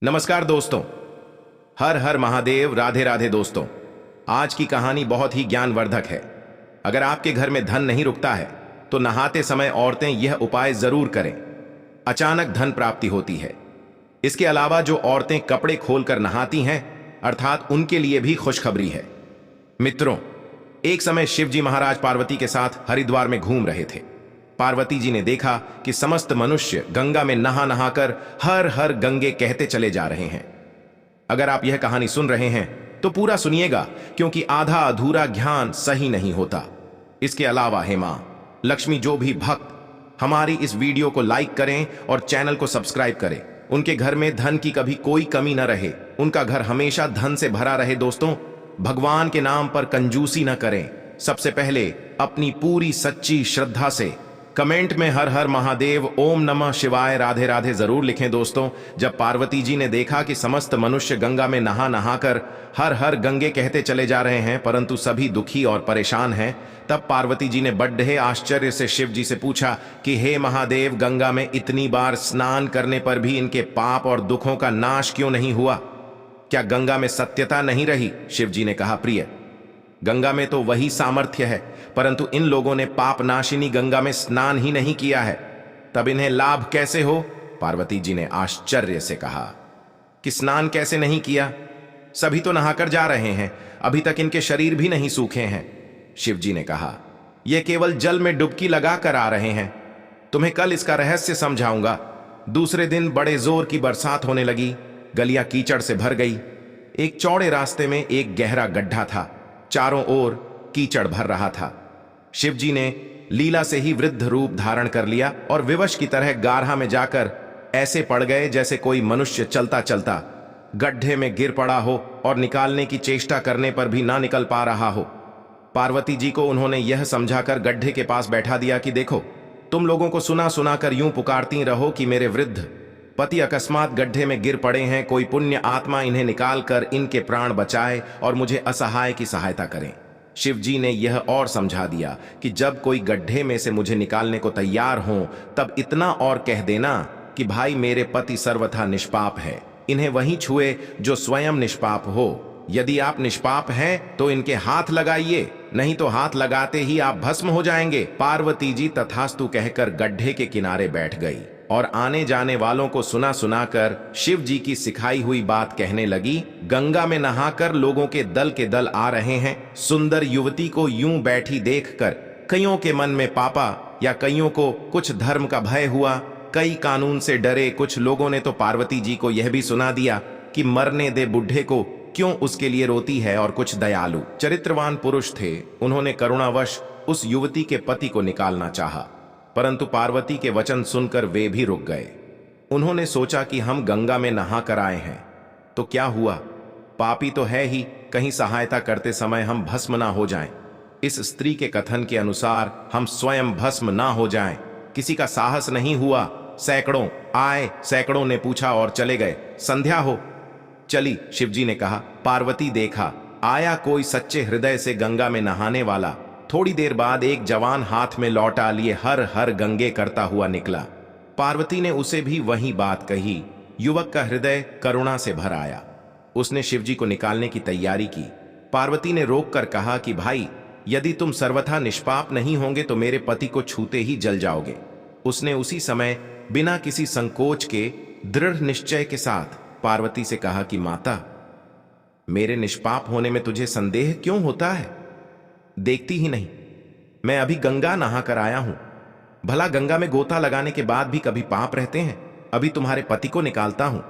नमस्कार दोस्तों। हर हर महादेव, राधे राधे दोस्तों। आज की कहानी बहुत ही ज्ञानवर्धक है। अगर आपके घर में धन नहीं रुकता है तो नहाते समय औरतें यह उपाय जरूर करें। अचानक धन प्राप्ति होती है। इसके अलावा जो औरतें कपड़े खोलकर नहाती हैं, अर्थात उनके लिए भी खुशखबरी है। मित्रों, एक समय शिव जी महाराज पार्वती के साथ हरिद्वार में घूम रहे थे। पार्वती जी ने देखा कि समस्त मनुष्य गंगा में नहा नहाकर हर हर गंगे कहते चले जा रहे हैं। अगर आप यह कहानी सुन रहे हैं तो पूरा सुनिएगा, क्योंकि आधा अधूरा ज्ञान सही नहीं होता। इसके अलावा हे मां लक्ष्मी, जो भी भक्त हमारी इस वीडियो को लाइक करें और चैनल को सब्सक्राइब करें, उनके घर में धन की कभी कोई कमी न रहे, उनका घर हमेशा धन से भरा रहे। दोस्तों, भगवान के नाम पर कंजूसी न करें। सबसे पहले अपनी पूरी सच्ची श्रद्धा से कमेंट में हर हर महादेव, ओम नमः शिवाय, राधे राधे जरूर लिखें। दोस्तों, जब पार्वती जी ने देखा कि समस्त मनुष्य गंगा में नहा नहाकर हर हर गंगे कहते चले जा रहे हैं, परंतु सभी दुखी और परेशान हैं, तब पार्वती जी ने बड़े आश्चर्य से शिव जी से पूछा कि हे महादेव, गंगा में इतनी बार स्नान करने पर भी इनके पाप और दुखों का नाश क्यों नहीं हुआ? क्या गंगा में सत्यता नहीं रही? शिव जी ने कहा, प्रिय, गंगा में तो वही सामर्थ्य है, परंतु इन लोगों ने पाप नाशिनी गंगा में स्नान ही नहीं किया है, तब इन्हें लाभ कैसे हो? पार्वती जी ने आश्चर्य से कहा कि स्नान कैसे नहीं किया? सभी तो नहाकर जा रहे हैं, अभी तक इनके शरीर भी नहीं सूखे हैं। शिव जी ने कहा, यह केवल जल में डुबकी लगा कर आ रहे हैं। तुम्हें कल इसका रहस्य समझाऊंगा। दूसरे दिन बड़े जोर की बरसात होने लगी। गलियां कीचड़ से भर गई। एक चौड़े रास्ते में एक गहरा गड्ढा था। चारों ओर कीचड़ भर रहा था। शिव जी ने लीला से ही वृद्ध रूप धारण कर लिया और विवश की तरह गाढ़ा में जाकर ऐसे पड़ गए जैसे कोई मनुष्य चलता चलता गड्ढे में गिर पड़ा हो और निकालने की चेष्टा करने पर भी ना निकल पा रहा हो। पार्वती जी को उन्होंने यह समझाकर गड्ढे के पास बैठा दिया कि देखो, तुम लोगों को सुना सुना कर यूं पुकारती रहो कि मेरे वृद्ध पति अकस्मात गड्ढे में गिर पड़े हैं, कोई पुण्य आत्मा इन्हें निकालकर इनके प्राण बचाए और मुझे असहाय की सहायता करें। शिव जी ने यह और समझा दिया कि जब कोई गड्ढे में से मुझे निकालने को तैयार हो, तब इतना और कह देना कि भाई, मेरे पति सर्वथा निष्पाप है, इन्हें वहीं छुए जो स्वयं निष्पाप हो। यदि आप निष्पाप हैं तो इनके हाथ लगाइए, नहीं तो हाथ लगाते ही आप भस्म हो जाएंगे। पार्वती जी तथास्तु कहकर गड्ढे के किनारे बैठ गई और आने जाने वालों को सुना सुनाकर शिव जी की सिखाई हुई बात कहने लगी। गंगा में नहाकर लोगों के दल आ रहे हैं। सुंदर युवती को यूं बैठी देखकर कईयों के मन में पापा या कईयों को कुछ धर्म का भय हुआ, कई कानून से डरे। कुछ लोगों ने तो पार्वती जी को यह भी सुना दिया कि मरने दे बुढ़े को, क्यों उसके लिए रोती है। और कुछ दयालु चरित्रवान पुरुष थे, उन्होंने करुणावश उस युवती के पति को निकालना चाहा, परंतु पार्वती के वचन सुनकर वे भी रुक गए। उन्होंने सोचा कि हम गंगा में नहा कर आए हैं तो क्या हुआ, पापी तो है ही, कहीं सहायता करते समय हम भस्म ना हो जाएं। इस स्त्री के कथन के अनुसार हम स्वयं भस्म ना हो जाएं। किसी का साहस नहीं हुआ। सैकड़ों आए, सैकड़ों ने पूछा और चले गए। संध्या हो चली, शिवजी ने कहा। पार्वती देखा आया कोई सच्चे हृदय से गंगा में नहाने वाला। थोड़ी देर बाद एक जवान हाथ में लौटा लिए हर हर गंगे करता हुआ निकला। पार्वती ने उसे भी वही बात कही। युवक का हृदय करुणा से भर आया। उसने शिवजी को निकालने की तैयारी की। पार्वती ने रोक कर कहा कि भाई, यदि तुम सर्वथा निष्पाप नहीं होंगे तो मेरे पति को छूते ही जल जाओगे। उसने उसी समय बिना किसी संकोच के दृढ़ निश्चय के साथ पार्वती से कहा कि माता, मेरे निष्पाप होने में तुझे संदेह क्यों होता है? देखती ही नहीं, मैं अभी गंगा नहा कर आया हूं। भला गंगा में गोता लगाने के बाद भी कभी पाप रहते हैं? अभी तुम्हारे पति को निकालता हूं।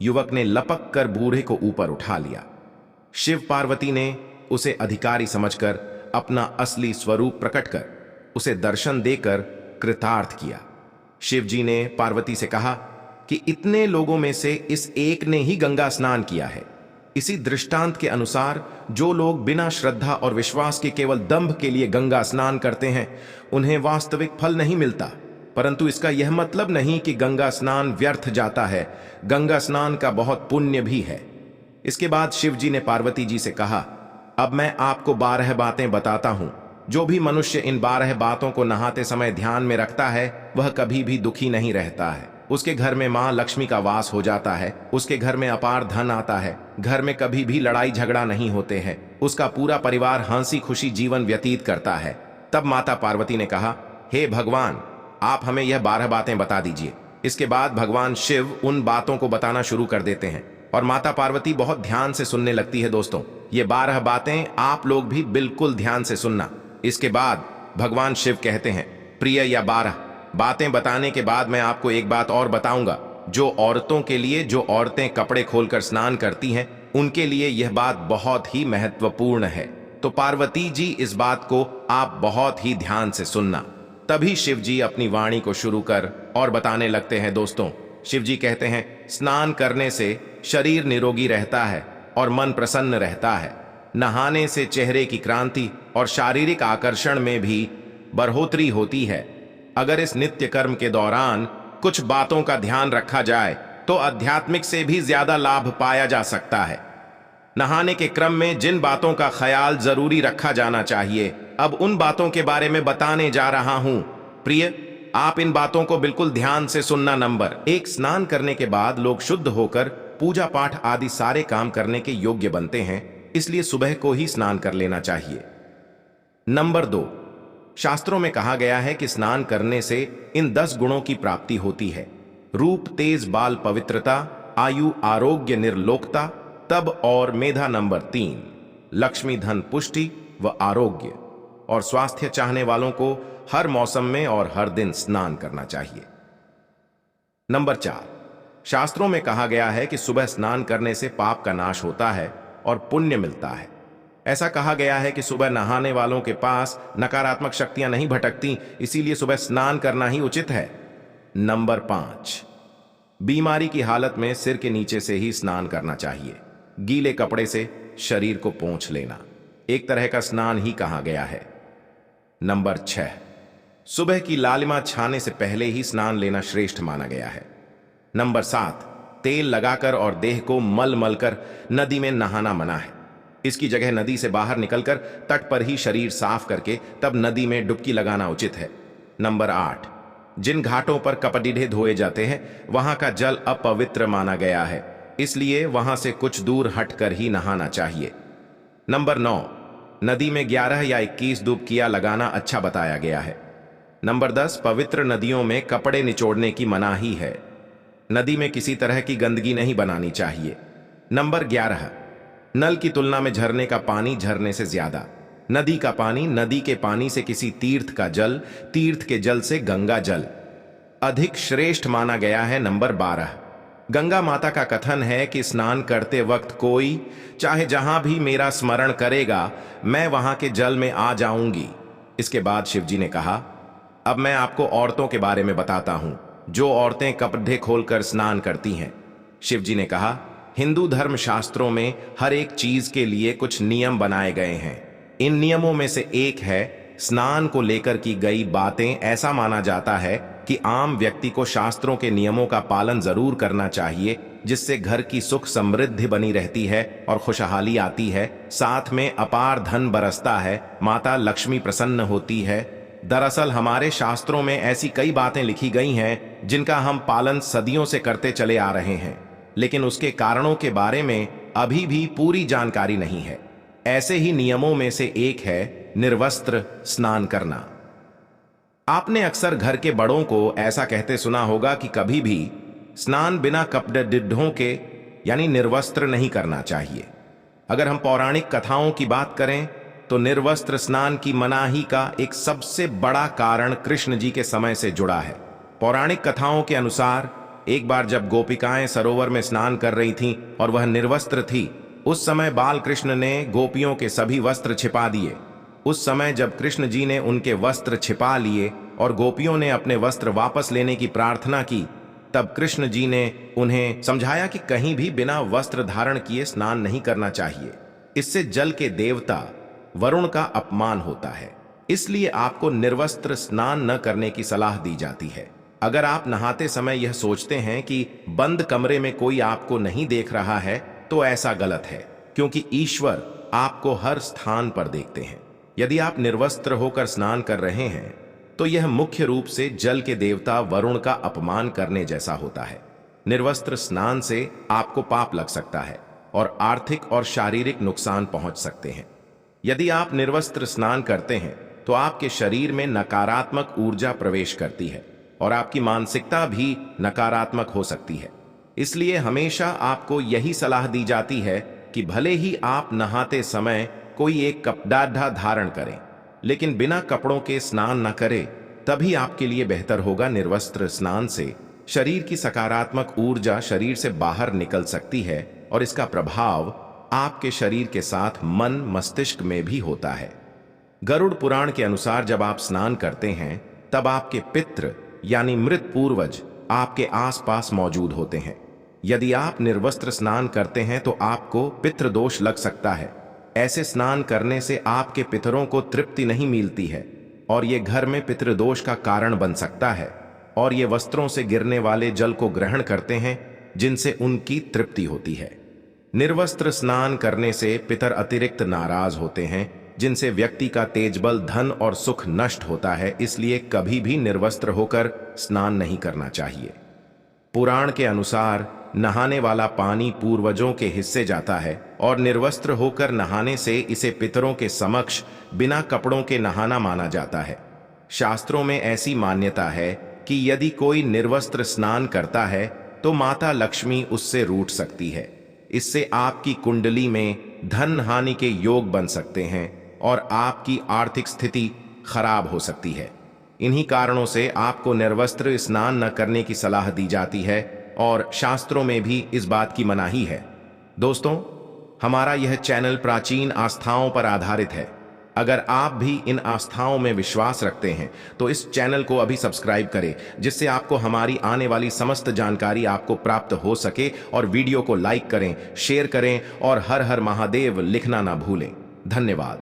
युवक ने लपक कर बूढ़े को ऊपर उठा लिया। शिव पार्वती ने उसे अधिकारी समझकर अपना असली स्वरूप प्रकट कर उसे दर्शन देकर कृतार्थ किया। शिव जी ने पार्वती से कहा कि इतने लोगों में से इस एक ने ही गंगा स्नान किया है। इसी दृष्टांत के अनुसार जो लोग बिना श्रद्धा और विश्वास के केवल दंभ के लिए गंगा स्नान करते हैं, उन्हें वास्तविक फल नहीं मिलता। परंतु इसका यह मतलब नहीं कि गंगा स्नान व्यर्थ जाता है। गंगा स्नान का बहुत पुण्य भी है। इसके बाद शिव जी ने पार्वती जी से कहा, अब मैं आपको 12 बातें बताता हूं। जो भी मनुष्य इन 12 बातों को नहाते समय ध्यान में रखता है, वह कभी भी दुखी नहीं रहता है। उसके घर में मां लक्ष्मी का वास हो जाता है, उसके घर में अपार धन आता है, घर में कभी भी लड़ाई झगड़ा नहीं होते हैं, उसका पूरा परिवार हंसी खुशी जीवन व्यतीत करता है। तब माता पार्वती ने कहा, हे भगवान, आप हमें यह 12 बातें बता दीजिए। इसके बाद भगवान शिव उन बातों को बताना शुरू कर देते हैं और माता पार्वती बहुत ध्यान से सुनने लगती है। दोस्तों, ये 12 बातें आप लोग भी बिल्कुल ध्यान से सुनना। इसके बाद भगवान शिव कहते हैं, प्रिय, या 12 बातें बताने के बाद मैं आपको एक बात और बताऊंगा। जो औरतों के लिए, जो औरतें कपड़े खोलकर स्नान करती हैं, उनके लिए यह बात बहुत ही महत्वपूर्ण है। तो पार्वती जी, इस बात को आप बहुत ही ध्यान से सुनना। तभी शिव जी अपनी वाणी को शुरू कर और बताने लगते हैं। दोस्तों, शिव जी कहते हैं, स्नान करने से शरीर निरोगी रहता है और मन प्रसन्न रहता है। नहाने से चेहरे की क्रांति और शारीरिक आकर्षण में भी बढ़ोतरी होती है। अगर इस नित्य कर्म के दौरान कुछ बातों का ध्यान रखा जाए तो आध्यात्मिक से भी ज्यादा लाभ पाया जा सकता है। नहाने के क्रम में जिन बातों का ख्याल जरूरी रखा जाना चाहिए, अब उन बातों के बारे में बताने जा रहा हूं। प्रिय, आप इन बातों को बिल्कुल ध्यान से सुनना। नंबर 1, स्नान करने के बाद लोग शुद्ध होकर पूजा पाठ आदि सारे काम करने के योग्य बनते हैं, इसलिए सुबह को ही स्नान कर लेना चाहिए। नंबर 2, शास्त्रों में कहा गया है कि स्नान करने से इन 10 गुणों की प्राप्ति होती है। रूप, तेज बाल, पवित्रता, आयु, आरोग्य, निर्लोकता, तब और मेधा। नंबर 3, लक्ष्मी, धन, पुष्टि व आरोग्य और स्वास्थ्य चाहने वालों को हर मौसम में और हर दिन स्नान करना चाहिए। नंबर 4, शास्त्रों में कहा गया है कि सुबह स्नान करने से पाप का नाश होता है और पुण्य मिलता है। ऐसा कहा गया है कि सुबह नहाने वालों के पास नकारात्मक शक्तियां नहीं भटकती, इसीलिए सुबह स्नान करना ही उचित है। नंबर 5, बीमारी की हालत में सिर के नीचे से ही स्नान करना चाहिए। गीले कपड़े से शरीर को पोंछ लेना एक तरह का स्नान ही कहा गया है। नंबर 6, सुबह की लालिमा छाने से पहले ही स्नान लेना श्रेष्ठ माना गया है। नंबर 7, तेल लगाकर और देह को मल मल कर नदी में नहाना मना है। इसकी जगह नदी से बाहर निकलकर तट पर ही शरीर साफ करके तब नदी में डुबकी लगाना उचित है। नंबर 8, जिन घाटों पर कपड़े धोए जाते हैं वहां का जल अपवित्र माना गया है, इसलिए वहां से कुछ दूर हटकर ही नहाना चाहिए। नंबर 9, नदी में 11 या 21 डुबकियां लगाना अच्छा बताया गया है। नंबर 10, पवित्र नदियों में कपड़े निचोड़ने की मनाही है। नदी में किसी तरह की गंदगी नहीं बनानी चाहिए। नंबर 11, नल की तुलना में झरने का पानी झरने से ज्यादा, नदी का पानी नदी के पानी से, किसी तीर्थ का जल तीर्थ के जल से गंगा जल अधिक श्रेष्ठ माना गया है। नंबर 12, गंगा माता का कथन है कि स्नान करते वक्त कोई चाहे जहां भी मेरा स्मरण करेगा, मैं वहां के जल में आ जाऊंगी। इसके बाद शिव जी ने कहा, अब मैं आपको औरतों के बारे में बताता हूं, जो औरतें कपड़े खोलकर स्नान करती हैं। शिव जी ने कहा, हिंदू धर्म शास्त्रों में हर एक चीज के लिए कुछ नियम बनाए गए हैं। इन नियमों में से एक है स्नान को लेकर की गई बातें। ऐसा माना जाता है कि आम व्यक्ति को शास्त्रों के नियमों का पालन जरूर करना चाहिए, जिससे घर की सुख समृद्धि बनी रहती है और खुशहाली आती है, साथ में अपार धन बरसता है, माता लक्ष्मी प्रसन्न होती है। दरअसल हमारे शास्त्रों में ऐसी कई बातें लिखी गई हैं जिनका हम पालन सदियों से करते चले आ रहे हैं, लेकिन उसके कारणों के बारे में अभी भी पूरी जानकारी नहीं है। ऐसे ही नियमों में से एक है निर्वस्त्र स्नान करना। आपने अक्सर घर के बड़ों को ऐसा कहते सुना होगा कि कभी भी स्नान बिना कपड़े के यानी निर्वस्त्र नहीं करना चाहिए। अगर हम पौराणिक कथाओं की बात करें तो निर्वस्त्र स्नान की मनाही का एक सबसे बड़ा कारण कृष्ण जी के समय से जुड़ा है। पौराणिक कथाओं के अनुसार एक बार जब गोपिकाएं सरोवर में स्नान कर रही थीं और वह निर्वस्त्र थी, उस समय बाल कृष्ण ने गोपियों के सभी वस्त्र छिपा दिए। उस समय जब कृष्ण जी ने उनके वस्त्र छिपा लिए और गोपियों ने अपने वस्त्र वापस लेने की प्रार्थना की, तब कृष्ण जी ने उन्हें समझाया कि कहीं भी बिना वस्त्र धारण किए स्नान नहीं करना चाहिए। इससे जल के देवता वरुण का अपमान होता है, इसलिए आपको निर्वस्त्र स्नान न करने की सलाह दी जाती है। अगर आप नहाते समय यह सोचते हैं कि बंद कमरे में कोई आपको नहीं देख रहा है, तो ऐसा गलत है, क्योंकि ईश्वर आपको हर स्थान पर देखते हैं। यदि आप निर्वस्त्र होकर स्नान कर रहे हैं तो यह मुख्य रूप से जल के देवता वरुण का अपमान करने जैसा होता है। निर्वस्त्र स्नान से आपको पाप लग सकता है और आर्थिक और शारीरिक नुकसान पहुंच सकते हैं। यदि आप निर्वस्त्र स्नान करते हैं तो आपके शरीर में नकारात्मक ऊर्जा प्रवेश करती है और आपकी मानसिकता भी नकारात्मक हो सकती है। इसलिए हमेशा आपको यही सलाह दी जाती है कि भले ही आप नहाते समय कोई एक कपड़ा धारण करें, लेकिन बिना कपड़ों के स्नान न करें। तभी आपके लिए बेहतर होगा। निर्वस्त्र स्नान से शरीर की सकारात्मक ऊर्जा शरीर से बाहर निकल सकती है और इसका प्रभाव आपके शरीर के साथ मन मस्तिष्क में भी होता है। गरुड़ पुराण के अनुसार जब आप स्नान करते हैं तब आपके पितृ यानी मृत पूर्वज आपके आसपास मौजूद होते हैं। यदि आप निर्वस्त्र स्नान करते हैं तो आपको पितृदोष लग सकता है। ऐसे स्नान करने से आपके पितरों को तृप्ति नहीं मिलती है और ये घर में पितृदोष का कारण बन सकता है, और ये वस्त्रों से गिरने वाले जल को ग्रहण करते हैं जिनसे उनकी तृप्ति होती है। निर्वस्त्र स्नान करने से पितर अतिरिक्त नाराज होते हैं जिनसे व्यक्ति का तेजबल, धन और सुख नष्ट होता है। इसलिए कभी भी निर्वस्त्र होकर स्नान नहीं करना चाहिए। पुराण के अनुसार नहाने वाला पानी पूर्वजों के हिस्से जाता है और निर्वस्त्र होकर नहाने से इसे पितरों के समक्ष बिना कपड़ों के नहाना माना जाता है। शास्त्रों में ऐसी मान्यता है कि यदि कोई निर्वस्त्र स्नान करता है तो माता लक्ष्मी उससे रूठ सकती है। इससे आपकी कुंडली में धन हानि के योग बन सकते हैं और आपकी आर्थिक स्थिति खराब हो सकती है। इन्हीं कारणों से आपको निर्वस्त्र स्नान न करने की सलाह दी जाती है और शास्त्रों में भी इस बात की मनाही है। दोस्तों, हमारा यह चैनल प्राचीन आस्थाओं पर आधारित है। अगर आप भी इन आस्थाओं में विश्वास रखते हैं तो इस चैनल को अभी सब्सक्राइब करें, जिससे आपको हमारी आने वाली समस्त जानकारी आपको प्राप्त हो सके। और वीडियो को लाइक करें, शेयर करें और हर हर महादेव लिखना ना भूलें। धन्यवाद।